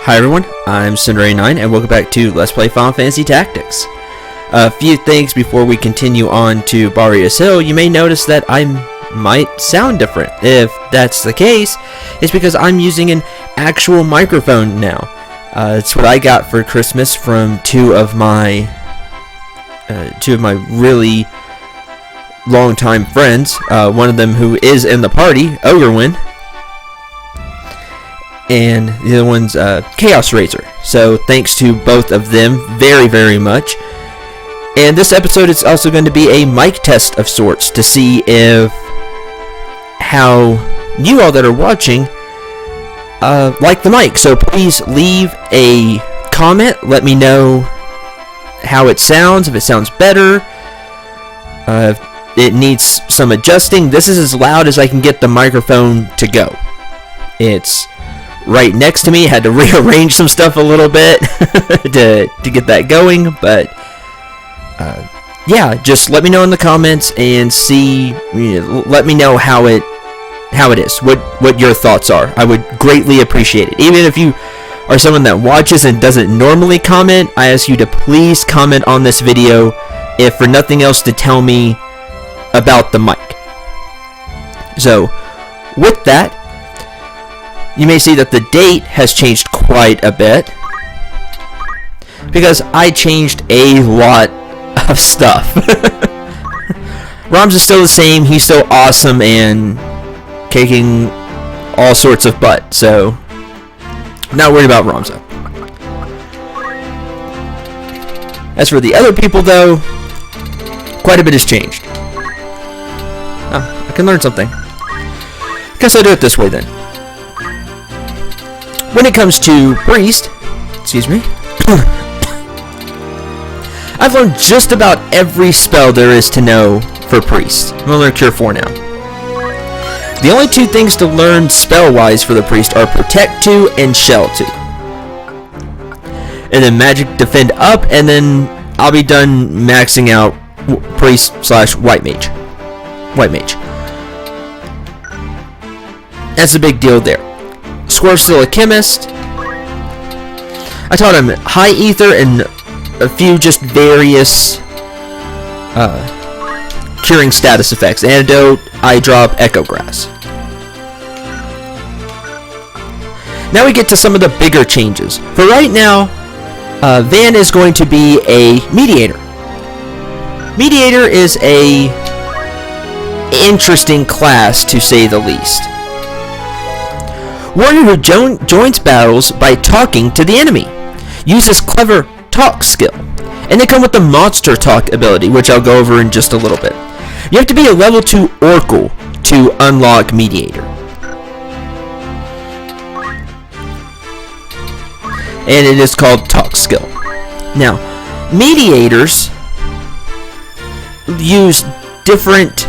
Hi everyone, I'm Cinderay9 and welcome back to Let's Play Final Fantasy Tactics. A few things before we continue on to Barrios Hill. You may notice that I might sound different. If that's the case, it's because I'm using an actual microphone now. It's what I got for Christmas from two of my really long-time friends. One of them who is in the party, Ogrewin, and the other one's Chaos Razor. So thanks to both of them very, very much. And this episode is also going to be a mic test of sorts to see if how you all that are watching like the mic. So please leave a comment. Let me know how it sounds, if it sounds better, if it needs some adjusting. This is as loud as I can get the microphone to go. It's right next to me. Had to rearrange some stuff a little bit to get that going, but yeah, just let me know in the comments and see. Let me know how it is. What your thoughts are. I would greatly appreciate it. Even if you are someone that watches and doesn't normally comment, I ask you to please comment on this video, if for nothing else to tell me about the mic. So with that, you may see that the date has changed quite a bit because I changed a lot of stuff. Roms is still the same. He's still awesome and kicking all sorts of butt, so I'm not worried about Ramza. As for the other people, though, quite a bit has changed. Oh, I can learn something. Guess I'll do it this way then. When it comes to Priest, excuse me, I've learned just about every spell there is to know for Priest. I'm going to learn Cure 4 now. The only two things to learn spell-wise for the Priest are Protect 2 and Shell 2. And then Magic Defend up, and then I'll be done maxing out Priest / White Mage. White Mage. That's a big deal there. Squirf's still a chemist. I taught him High Ether and a few just various curing status effects. Antidote, Eye Drop, Echo Grass. Now we get to some of the bigger changes. For right now, Van is going to be a Mediator. Mediator is a interesting class, to say the least. Warrior who joins battles by talking to the enemy. Uses clever talk skill. And they come with the monster talk ability, which I'll go over in just a little bit. You have to be a level 2 Oracle to unlock Mediator. And it is called talk skill. Now, Mediators use different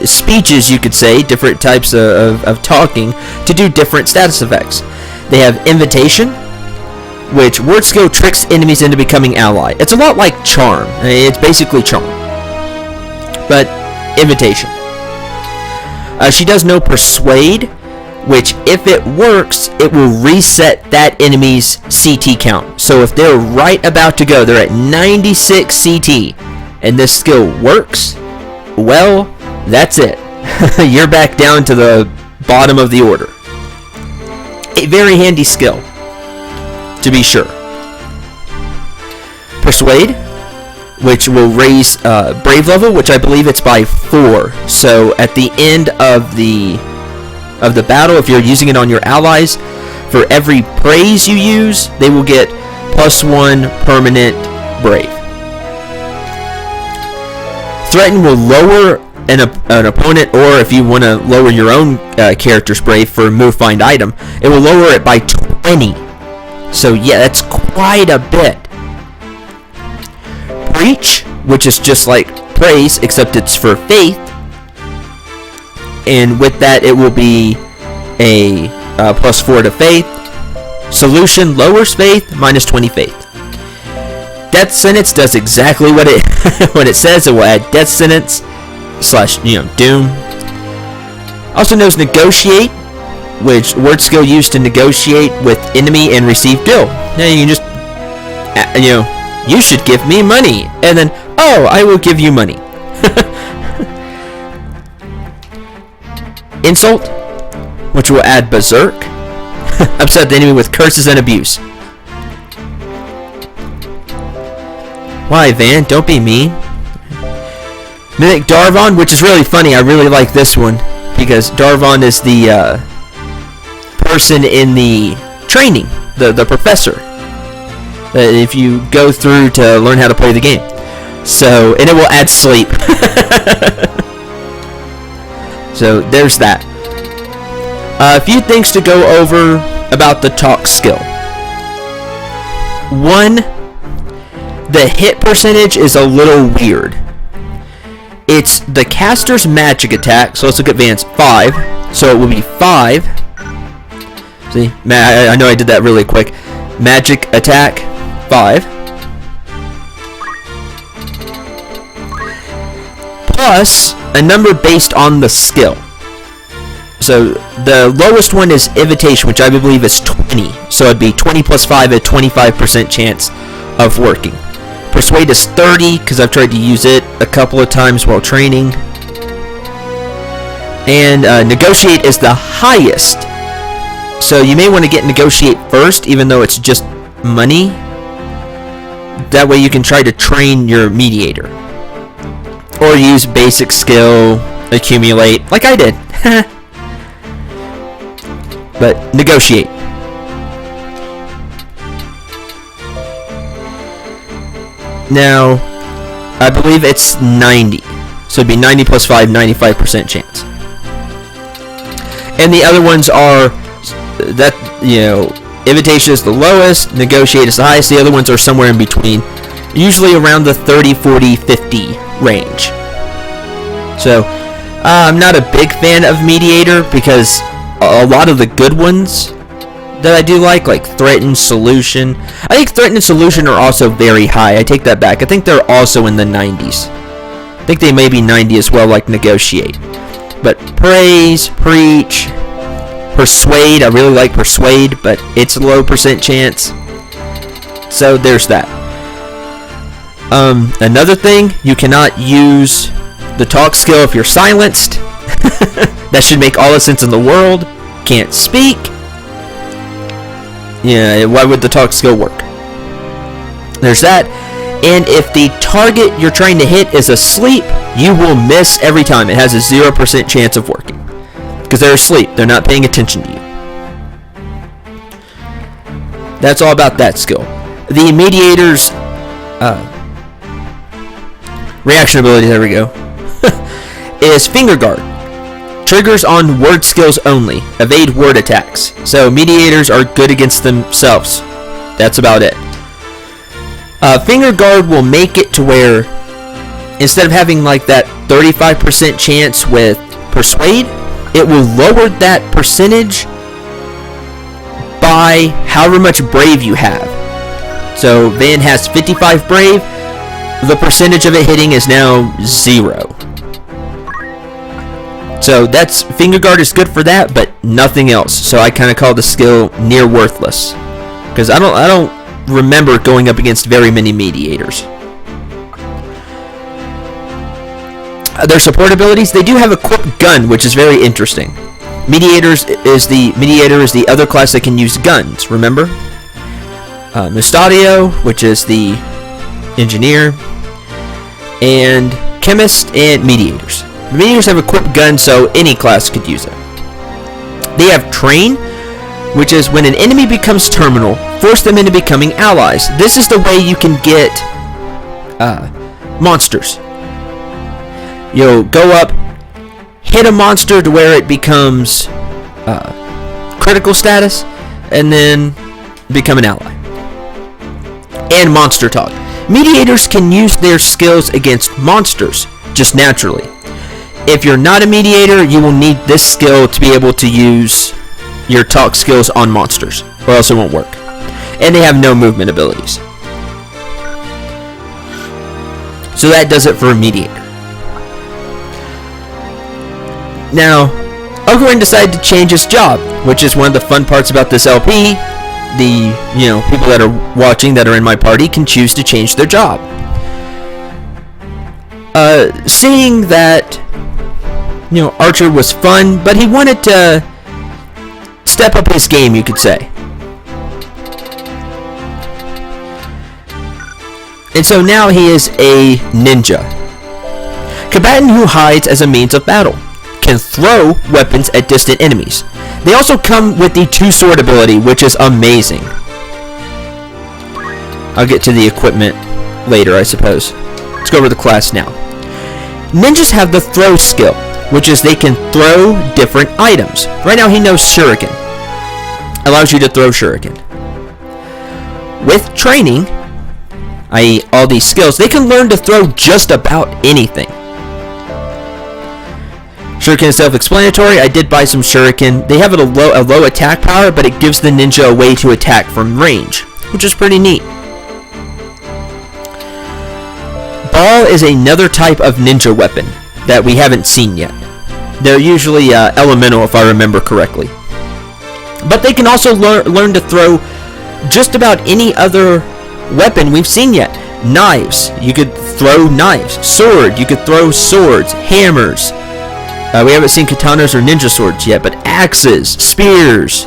speeches, you could say, different types of talking to do different status effects. They have Invitation, which word skill tricks enemies into becoming ally. It's a lot like Charm. It's basically Charm, but Invitation. She does know Persuade, which if it works, it will reset that enemy's CT count. So if they're right about to go, they're at 96 CT, and this skill works, well, that's it. You're back down to the bottom of the order. A very handy skill, to be sure. Persuade, which will raise Brave level, which I believe it's by 4. So at the end of the battle, if you're using it on your allies, for every praise you use, they will get +1 permanent Brave. Threaten will lower an opponent, or if you want to lower your own character's Brave for Move Find Item, it will lower it by 20. So yeah, that's quite a bit. Preach, which is just like Praise, except it's for Faith. And with that, it will be a +4 to Faith. Solution lowers Faith, -20 Faith. Death Sentence does exactly what it what it says. It will add Death Sentence / Doom. Also knows Negotiate, which word skill used to negotiate with enemy and receive bill. Now you can just, you should give me money, and then, oh, I will give you money. Insult, which will add berserk. Upset the enemy with curses and abuse. Why, Van? Don't be mean. Mimic Darvon, which is really funny. I really like this one because Darvon is the person in the training, the professor. If you go through to learn how to play the game. So, and it will add sleep. So, there's that. A few things to go over about the talk skill. One, the hit percentage is a little weird. It's the caster's magic attack, so let's look at Van's 5. So it will be 5. See, I know I did that really quick. Magic attack, 5. Plus a number based on the skill. So the lowest one is Invitation, which I believe is 20. So it'd be 20 plus 5, a 25% chance of working. Persuade is 30, because I've tried to use it a couple of times while training. And Negotiate is the highest. So you may want to get Negotiate first, even though it's just money. That way you can try to train your Mediator. Or use basic skill, accumulate, like I did. But Negotiate. Now, I believe it's 90. So it'd be 90 plus 5, 95% chance. And the other ones are, that, Invitation is the lowest, Negotiate is the highest, the other ones are somewhere in between. Usually around the 30, 40, 50 range. So, I'm not a big fan of Mediator because a lot of the good ones that I do like Threaten, Solution. I think Threaten and Solution are also very high. I take that back. I think they're also in the 90s. I think they may be 90 as well, like Negotiate. But Praise, Preach, Persuade. I really like Persuade, but it's a low percent chance. So there's that. Another thing, you cannot use the talk skill if you're silenced. That should make all the sense in the world. Can't speak. Yeah, why would the talk skill work? There's that. And if the target you're trying to hit is asleep, you will miss every time. It has a 0% chance of working. Because they're asleep. They're not paying attention to you. That's all about that skill. The Mediator's reaction ability, there we go, is Finger Guard. Triggers on word skills only. Evade word attacks. So Mediators are good against themselves. That's about it. Finger Guard will make it to where instead of having like that 35% chance with Persuade, it will lower that percentage by however much Brave you have. So Van has 55 Brave. The percentage of it hitting is now 0. So that's Finger Guard is good for that, but nothing else. So I kind of call the skill near worthless, because I don't remember going up against very many Mediators. Their support abilities, they do have Equipped Gun, which is very interesting. Mediator is the other class that can use guns. Remember, Mustadio, which is the engineer, and Chemist and Mediators. Mediators have Equipped Guns, so any class could use it. They have Train, which is when an enemy becomes terminal, force them into becoming allies. This is the way you can get monsters. You'll go up, hit a monster to where it becomes critical status, and then become an ally. And Monster Talk. Mediators can use their skills against monsters, just naturally. If you're not a Mediator, you will need this skill to be able to use your talk skills on monsters, or else it won't work. And they have no movement abilities. So that does it for a Mediator. Now, Ocarina decided to change his job, which is one of the fun parts about this LP. The people that are watching that are in my party can choose to change their job. Seeing that Archer was fun, but he wanted to step up his game, you could say. And so now he is a ninja. Combatant who hides as a means of battle. Can throw weapons at distant enemies. They also come with the two-sword ability, which is amazing. I'll get to the equipment later, I suppose. Let's go over the class now. Ninjas have the throw skill, which is they can throw different items. Right now he knows shuriken. Allows you to throw shuriken. With training, i.e. all these skills, they can learn to throw just about anything. Shuriken is self-explanatory. I did buy some shuriken. They have a low attack power, but it gives the ninja a way to attack from range, which is pretty neat. Ball is another type of ninja weapon that we haven't seen yet. They're usually elemental, if I remember correctly. But they can also learn to throw just about any other weapon we've seen yet. Knives. You could throw knives. Sword. You could throw swords. Hammers. We haven't seen katanas or ninja swords yet, but axes, spears,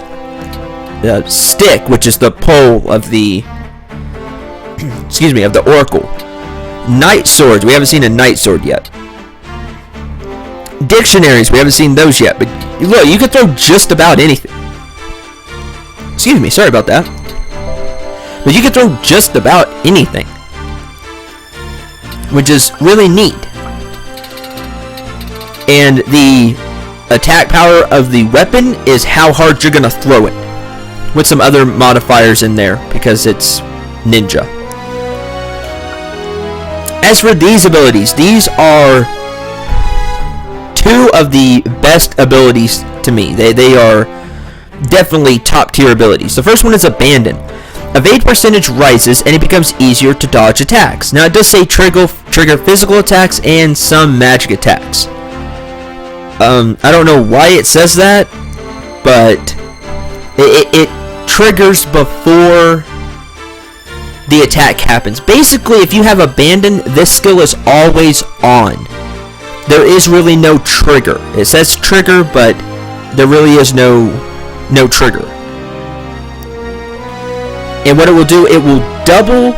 stick, which is the pole of the, of the oracle. Knight swords, we haven't seen a knight sword yet. Dictionaries, we haven't seen those yet, but look, you can throw just about anything. Sorry about that. But you can throw just about anything, which is really neat. And the attack power of the weapon is how hard you're going to throw it, with some other modifiers in there because it's ninja. As for these abilities, these are two of the best abilities to me. They are definitely top tier abilities. The first one is Abandon. Evade percentage rises and it becomes easier to dodge attacks. Now it does say trigger physical attacks and some magic attacks. I don't know why it says that, but it triggers before the attack happens. Basically, if you have Abandon, this skill is always on. There is really no trigger. It says trigger, but there really is no trigger. And what it will do, it will double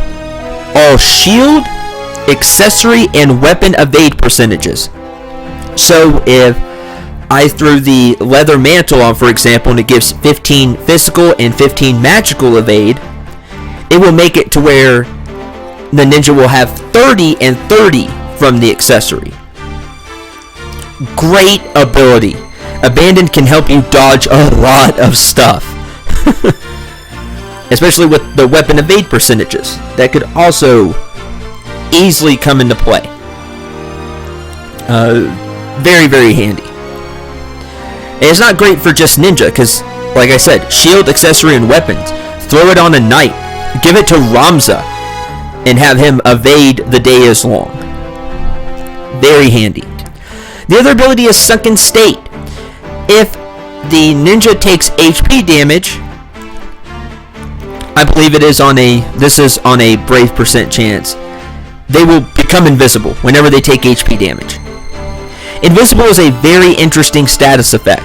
all shield, accessory, and weapon evade percentages. So if I threw the leather mantle on, for example, and it gives 15 physical and 15 magical evade, it will make it to where the ninja will have 30 and 30 from the accessory. Great ability. Abandon can help you dodge a lot of stuff. Especially with the weapon evade percentages. That could also easily come into play. Very, very handy. And it's not great for just ninja, because, like I said, shield, accessory, and weapons. Throw it on a knight. Give it to Ramza, and have him evade the day as long. Very handy. The other ability is Sunken State. If the ninja takes HP damage, I believe this is on a brave percent chance, they will become invisible whenever they take HP damage. Invisible is a very interesting status effect.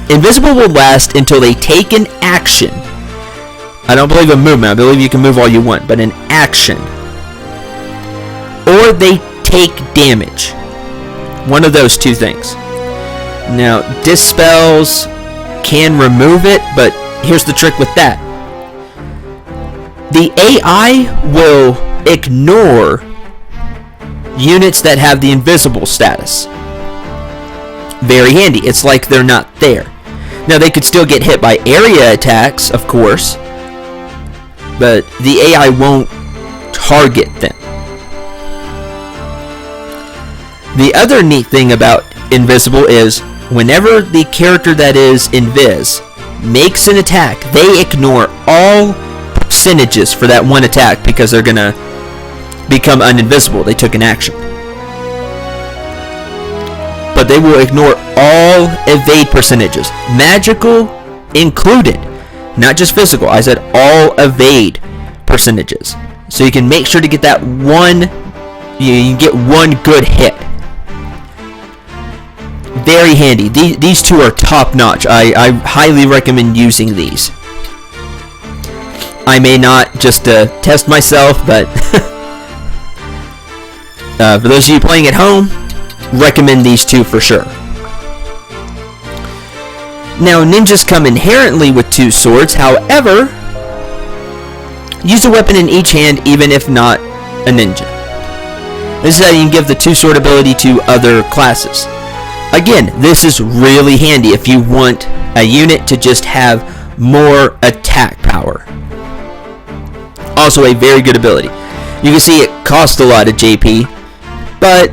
Invisible will last until they take an action. I don't believe a movement. I believe you can move all you want, but an action. Or they take damage. One of those two things. Now, Dispels can remove it, but here's the trick with that. The AI will ignore units that have the invisible status. Very handy. It's like they're not there. Now, they could still get hit by area attacks, of course, but the AI won't target them. The other neat thing about invisible is whenever the character that is invis makes an attack, they ignore all percentages for that one attack because they're gonna become uninvisible. They took an action. But they will ignore all evade percentages, magical included, not just physical. I said all evade percentages. So you can make sure to get that one, you can get one good hit. Very handy. These two are top notch. I highly recommend using these. I may not, just to test myself, but for those of you playing at home, recommend these two for sure. Now, ninjas come inherently with two swords. However, use a weapon in each hand even if not a ninja. This is how you can give the two sword ability to other classes. Again, this is really handy if you want a unit to just have more attack power. Also a very good ability. You can see it costs a lot of JP, but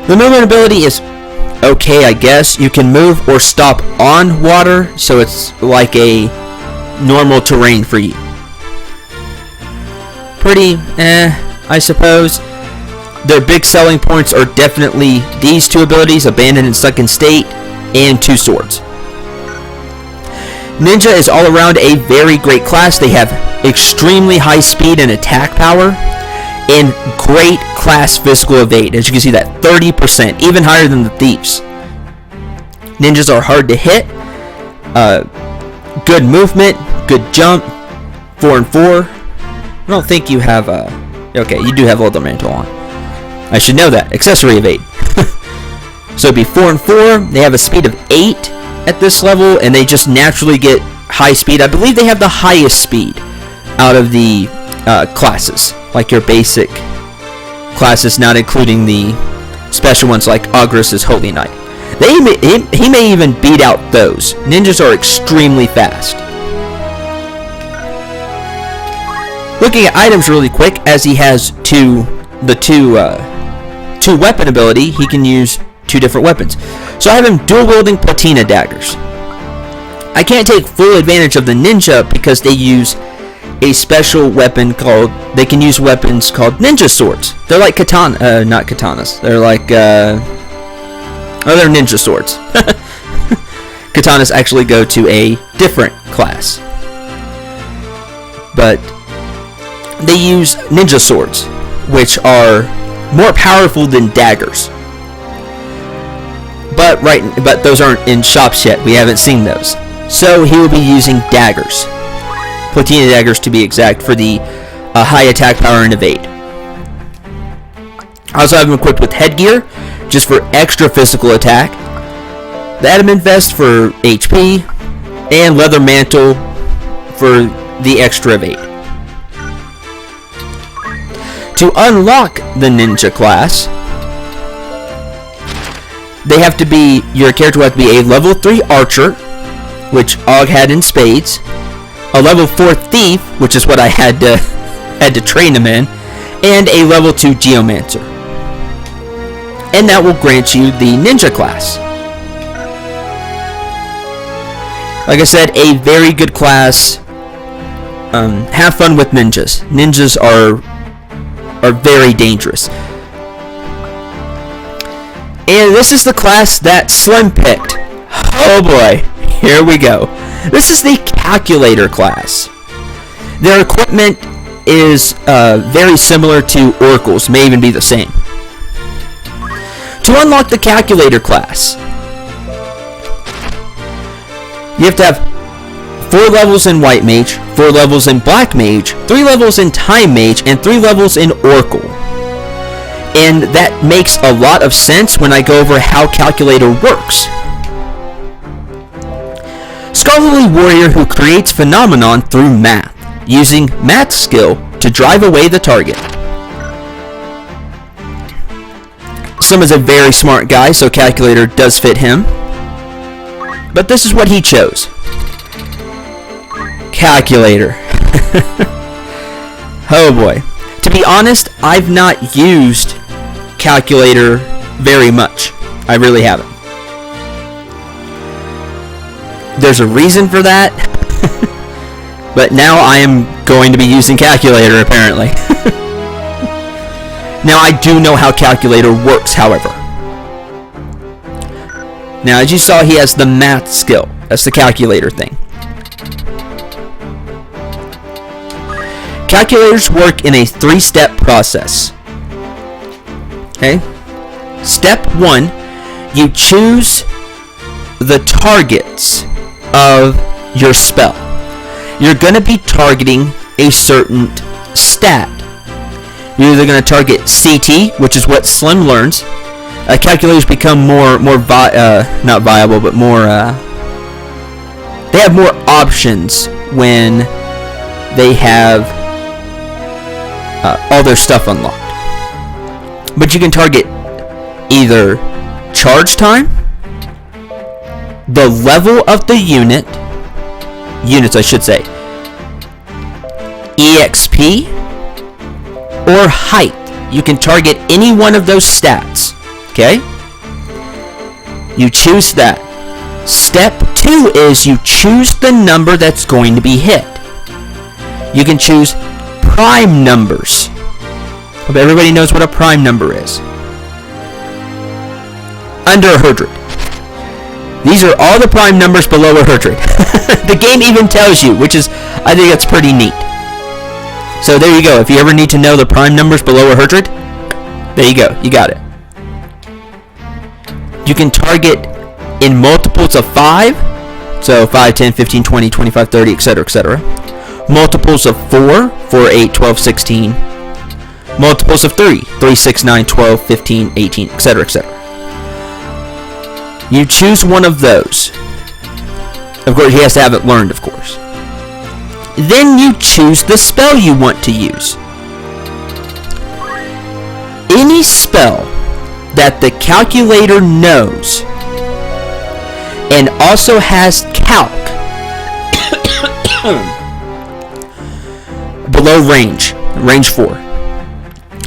the movement ability is okay, I guess. You can move or stop on water, so it's like a normal terrain for you. Pretty I suppose. Their big selling points are definitely these two abilities, Abandoned and Stuck in State, and Two Swords. Ninja is all around a very great class. They have extremely high speed and attack power, and great class physical evade. As you can see, that 30%, even higher than the Thieves. Ninjas are hard to hit, good movement, good jump, 4 and 4. I don't think you have okay, you do have Elder Mantle on. I should know that. Accessory evade. So it'd be 4 and 4. They have a speed of 8 at this level, and they just naturally get high speed. I believe they have the highest speed out of the classes, like your basic classes, not including the special ones like Ogris's Holy Knight. He may even beat out those. Ninjas are extremely fast. Looking at items really quick, as he has two weapon ability, he can use 2 different weapons. So I have him dual wielding platina daggers. I can't take full advantage of the ninja because they use a special weapon called, they can use weapons called ninja swords. They're like not katanas. They're like, they're ninja swords. Katanas actually go to a different class. But they use ninja swords, which are more powerful than daggers. But those aren't in shops yet. We haven't seen those. So he will be using daggers. Platina daggers to be exact, for the high attack power and evade. I also have him equipped with headgear, just for extra physical attack. The adamant vest for HP, and leather mantle for the extra evade. To unlock the ninja class, your character will have to be a level 3 archer, which Og had in spades, a level 4 thief, which is what I had to train him in, and a level 2 geomancer. And that will grant you the ninja class. Like I said, a very good class. Have fun with ninjas. Ninjas are very dangerous. And this is the class that Slim picked. Oh boy, here we go. This is the calculator class. Their equipment is very similar to Oracle's, may even be the same. To unlock the calculator class, you have to have 4 levels in White Mage, 4 levels in Black Mage, 3 levels in Time Mage, and 3 levels in Oracle. And that makes a lot of sense when I go over how calculator works. Scholarly warrior who creates phenomenon through math, using math skill to drive away the target. Slim is a very smart guy, so calculator does fit him. But this is what he chose. Calculator. Oh boy. To be honest, I've not used calculator very much. I really haven't. There's a reason for that. But now I am going to be using calculator, apparently. Now I do know how calculator works, however. Now, as you saw, he has the math skill. That's the calculator thing. Calculators work in a 3-step process. Okay? Step 1, you choose the targets of your spell. You're going to be targeting a certain stat. You're either going to target CT, which is what Slim learns. Calculators become not viable, but more. They have more options when they have all their stuff unlocked. But you can target either charge time, the level of the units I should say, EXP, or height. You can target any one of those stats. Okay? You choose that. Step 2 is you choose the number that's going to be hit. You can choose prime numbers. Hope everybody knows what a prime number is. Under 100. These are all the prime numbers below 100. The game even tells you, which is, I think that's pretty neat. So there you go. If you ever need to know the prime numbers below 100, there you go. You got it. You can target in multiples of 5. So 5, 10, 15, 20, 25, 30, etc., etc. Multiples of 4, 4, 8, 12, 16. Multiples of 3, 3, 6, 9, 12, 15, 18, etc., etc. You choose one of those. Of course, he has to have it learned, of course. Then you choose the spell you want to use. Any spell that the calculator knows and also has calc below range 4,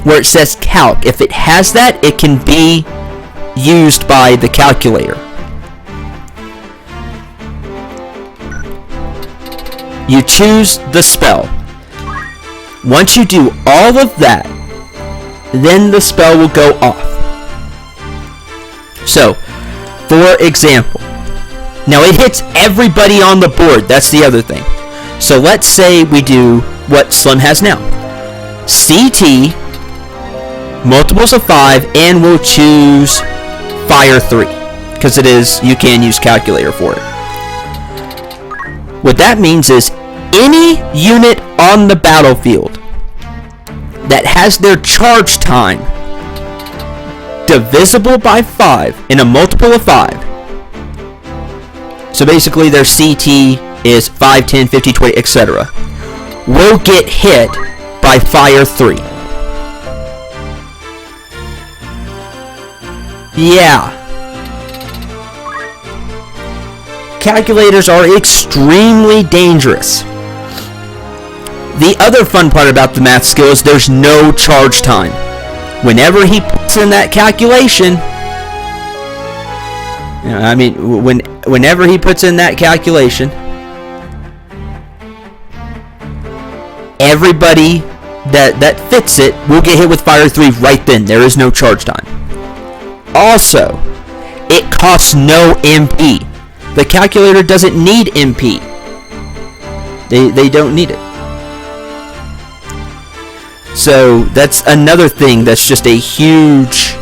where it says calc. If it has that, it can be used by the calculator. You choose the spell. Once you do all of that, then the spell will go off. So, for example, now it hits everybody on the board. That's the other thing. So let's say we do what Slim has now. CT, multiples of 5, and we'll choose Fire 3. Because you can use calculator for it. What that means is any unit on the battlefield that has their charge time divisible by 5 in a multiple of 5. So basically their CT is 5, 10, 50, 20, etc. will get hit by Fire 3. Yeah. Calculators are extremely dangerous. The other fun part about the math skill is there's no charge time. Whenever he puts in that calculation, whenever he puts in that calculation, everybody that fits it will get hit with Fire 3 right then. There is no charge time. Also, it costs no MP. The calculator doesn't need MP. They don't need it. So that's another thing that's just a huge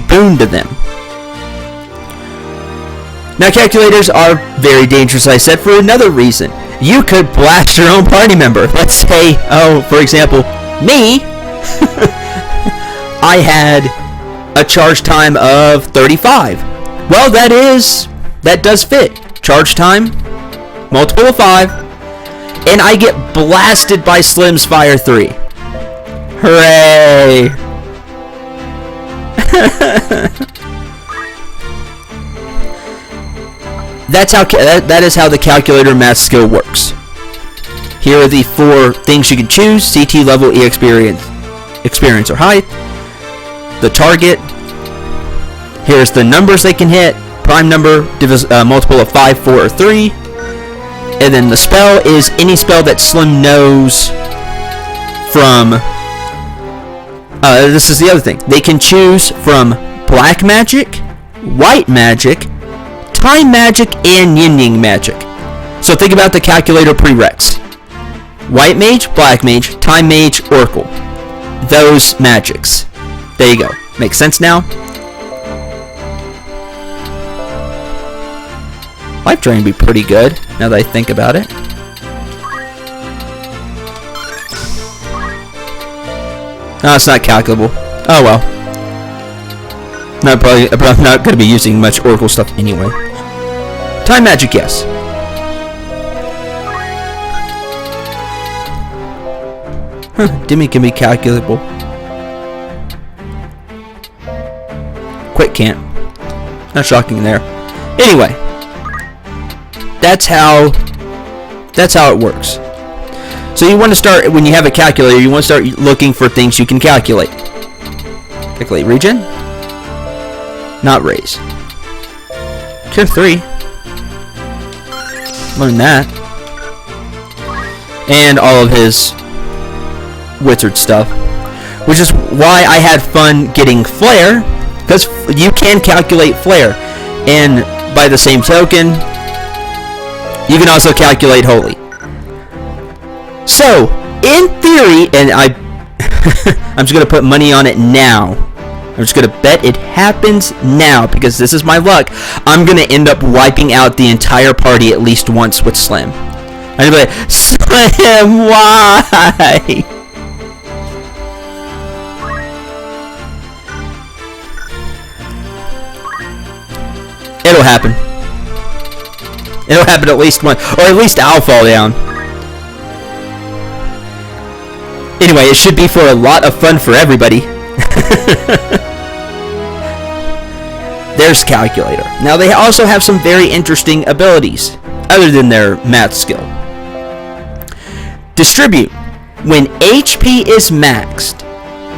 boon to them. Now calculators are very dangerous, I said, for another reason. You could blast your own party member. Let's say, for example, me, I had a charge time of 35. Well, that does fit. Charge time, multiple of 5, and I get blasted by Slim's Fire 3. Hooray! That is how the calculator math skill works. Here are the 4 things you can choose: CT, level, experience or height, the target. Here's the numbers they can hit: prime number, multiple of 5, 4, or 3. And then the spell is any spell that Slim knows from... this is the other thing. They can choose from black magic, white magic, time magic, and yin-yang magic. So think about the calculator prereqs. White mage, black mage, time mage, oracle. Those magics. There you go. Makes sense now? Life drain would be pretty good, now that I think about it. No, it's not calculable. Oh well. I'm probably not going to be using much oracle stuff anyway. Time magic, yes. Demi can be calculable. Quick can't. Not shocking there. Anyway. That's how it works. So you want to start, when you have a calculator, you want to start looking for things you can calculate. Calculate regen. Not raise. Cure 3. Learn that. And all of his wizard stuff. Which is why I had fun getting Flare. Because you can calculate Flare. And by the same token, you can also calculate Holy. So, in theory, and I'm just going to put money on it now. I'm just going to bet it happens now, because this is my luck. I'm going to end up wiping out the entire party at least once with Slim. I'm going to be like, Slim, why? It'll happen. It'll happen at least once, or at least I'll fall down. Anyway, it should be for a lot of fun for everybody. There's Calculator. Now they also have some very interesting abilities, other than their math skill. Distribute. When HP is maxed,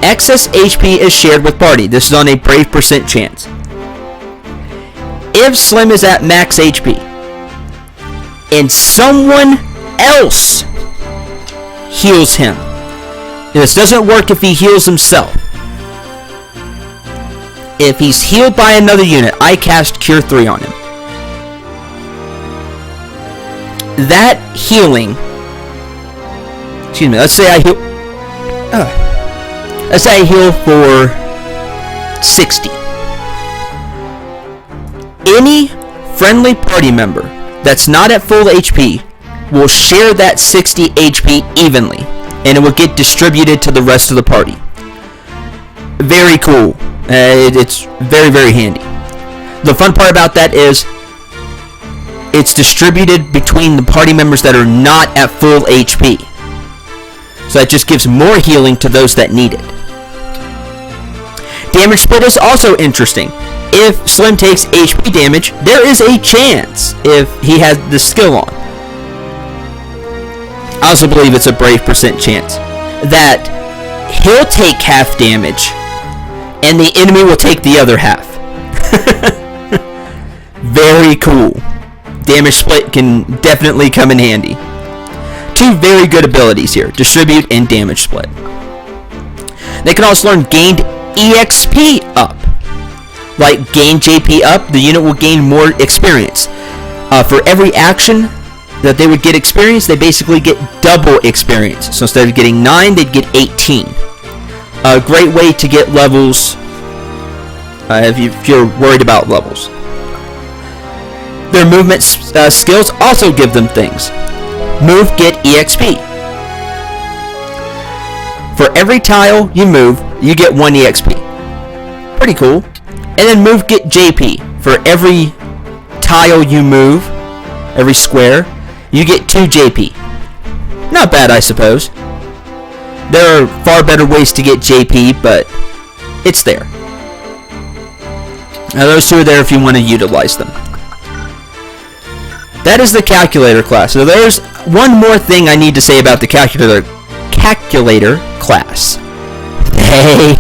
excess HP is shared with party. This is on a brave % chance. If Slim is at max HP, and someone else heals him, this doesn't work if he heals himself. If he's healed by another unit, I cast Cure 3 on him. That healing... Excuse me, let's say I heal... let's say I heal for 60. Any friendly party member that's not at full HP will share that 60 HP evenly, and it will get distributed to the rest of the party. Very cool. It's very, very handy. The fun part about that is it's distributed between the party members that are not at full HP. So that just gives more healing to those that need it. Damage split is also interesting. If Slim takes HP damage, there is a chance, if he has the skill on, I also believe it's a brave % chance, that he'll take half damage and the enemy will take the other half. Very cool. Damage split can definitely come in handy. Two very good abilities here, distribute and damage split. They can also learn gained EXP up. Like gain JP up, the unit will gain more experience. For every action that they would get experience, they basically get double experience. So instead of getting 9, they'd get 18. A great way to get levels if you're worried about levels. Their movement skills also give them things. Move, get EXP. For every tile you move, you get 1 EXP. Pretty cool. And then move, get JP. For every tile you move, every square, you get 2 JP. Not bad, I suppose. There are far better ways to get JP, but it's there. Now those two are there if you want to utilize them. That is the calculator class. So there's one more thing I need to say about the calculator class. They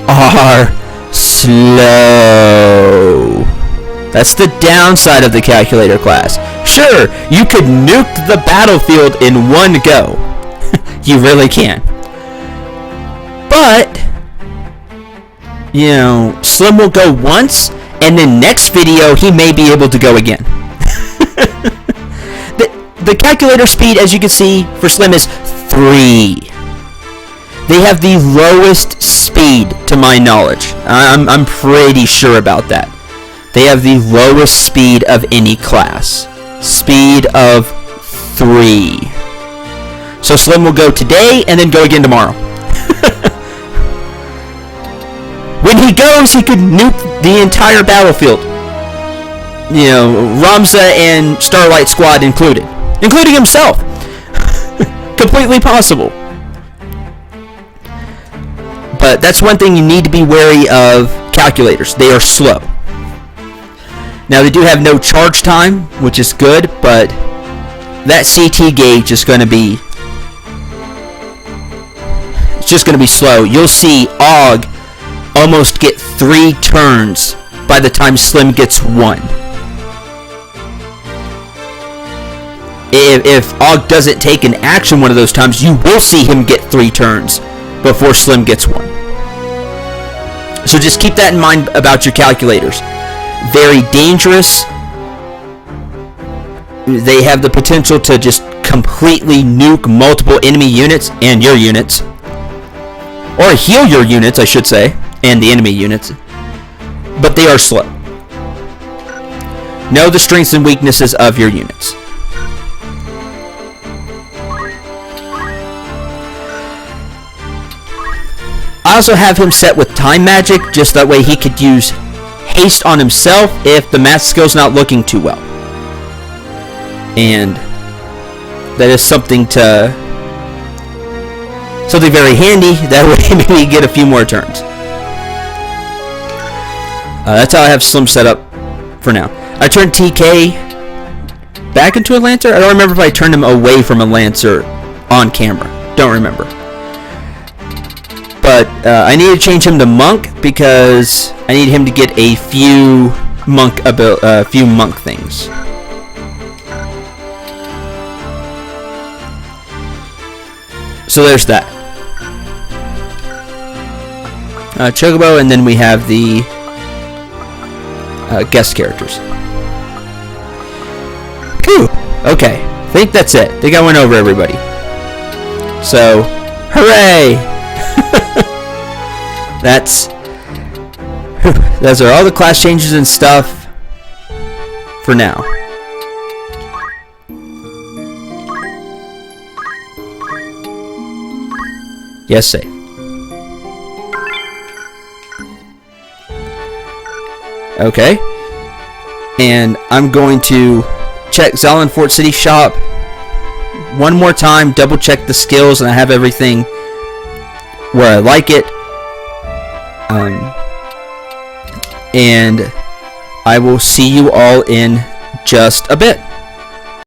are slow. That's the downside of the calculator class. Sure, you could nuke the battlefield in one go. You really can. But, you know, Slim will go once, and then next video he may be able to go again. The calculator speed, as you can see, for Slim is 3. They have the lowest speed, to my knowledge. I'm pretty sure about that. They have the lowest speed of any class. Speed of 3. So Slim will go today and then go again tomorrow. When he goes, he could nuke the entire battlefield. You know, Ramza and Starlight Squad included. Including himself. Completely possible. But that's one thing you need to be wary of calculators. They are slow. Now they do have no charge time, which is good, but that CT gauge is going to be... It's just going to be slow. You'll see Og almost get 3 turns by the time Slim gets 1. If Og doesn't take an action one of those times, you will see him get 3 turns before Slim gets 1. So just keep that in mind about your calculators. Very dangerous. They have the potential to just completely nuke multiple enemy units and your units. Or heal your units, I should say, and the enemy units. But they are slow. Know the strengths and weaknesses of your units. I also have him set with time magic, just that way he could use haste on himself if the math skill's not looking too well. And that is something very handy. That way maybe get a few more turns. That's how I have Slim set up for now. I turned TK back into a Lancer. I don't remember if I turned him away from a Lancer on camera. Don't remember. But I need to change him to Monk because I need him to get a few monk things. So there's that. Chocobo, and then we have the guest characters. Whew. Okay, I think that's it. I think I went over everybody. So, hooray! Those are all the class changes and stuff for now. Yes, save. Okay. And I'm going to check Zalin Fort City shop one more time, double check the skills, and I have everything where I like it. And I will see you all in just a bit.